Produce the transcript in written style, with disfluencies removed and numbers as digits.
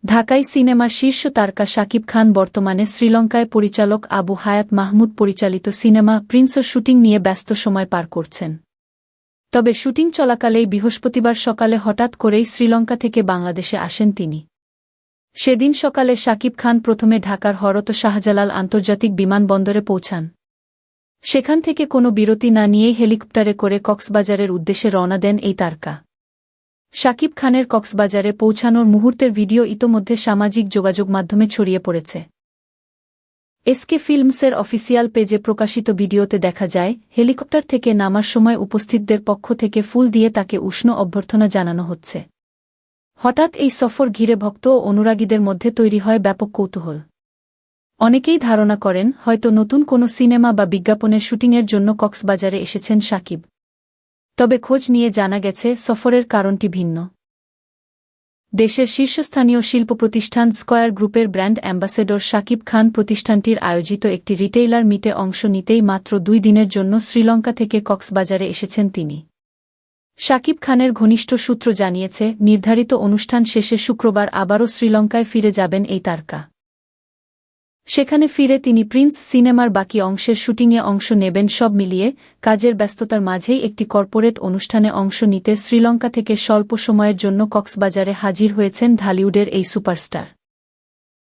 ঢাকাই সিনেমার শীর্ষ তারকা শাকিব খান বর্তমানে শ্রীলঙ্কায় পরিচালক আবু হায়াত মাহমুদ পরিচালিত সিনেমা প্রিন্সের শুটিং নিয়ে ব্যস্ত সময় পার করছেন। তবে শুটিং চলাকালেই বৃহস্পতিবার সকালে হঠাৎ করেই শ্রীলঙ্কা থেকে বাংলাদেশে আসেন তিনি। সেদিন সকালে শাকিব খান প্রথমে ঢাকার হরত শাহজালাল আন্তর্জাতিক বিমানবন্দরে পৌঁছান। সেখান থেকে কোনো বিরতি না নিয়েই হেলিকপ্টারে করে কক্সবাজারের উদ্দেশ্যে রওনা দেন এই তারকা। শাকিব খানের কক্সবাজারে পৌঁছানোর মুহূর্তের ভিডিও ইতোমধ্যে সামাজিক যোগাযোগ মাধ্যমে ছড়িয়ে পড়েছে। এসকে ফিল্মসের অফিসিয়াল পেজে প্রকাশিত ভিডিওতে দেখা যায়, হেলিকপ্টার থেকে নামার সময় উপস্থিতদের পক্ষ থেকে ফুল দিয়ে তাকে উষ্ণ অভ্যর্থনা জানানো হচ্ছে। হঠাৎ এই সফর ঘিরে ভক্ত ও অনুরাগীদের মধ্যে তৈরি হয় ব্যাপক কৌতূহল। অনেকেই ধারণা করেন, হয়তো নতুন কোনো সিনেমা বা বিজ্ঞাপনের শুটিংয়ের জন্য কক্সবাজারে এসেছেন শাকিব। তবে খোঁজ নিয়ে জানা গেছে, সফরের কারণটি ভিন্ন। দেশের শীর্ষস্থানীয় শিল্প প্রতিষ্ঠান স্কয়ার গ্রুপের ব্র্যান্ড অ্যাম্বাসেডর শাকিব খান প্রতিষ্ঠানটির আয়োজিত একটি রিটেইলার মিটে অংশ নিতেই মাত্র 2 দিনের জন্য শ্রীলঙ্কা থেকে কক্সবাজারে এসেছেন তিনি। শাকিব খানের ঘনিষ্ঠ সূত্র জানিয়েছে, নির্ধারিত অনুষ্ঠান শেষে শুক্রবার আবারও শ্রীলঙ্কায় ফিরে যাবেন এই তারকা। সেখানে ফিরে তিনি প্রিন্স সিনেমার বাকি অংশের শুটিংয়ে অংশ নেবেন। সব মিলিয়ে কাজের ব্যস্ততার মাঝেই একটি কর্পোরেট অনুষ্ঠানে অংশ নিতে শ্রীলঙ্কা থেকে স্বল্প সময়ের জন্য কক্সবাজারে হাজির হয়েছেন ঢালিউডের এই সুপারস্টার।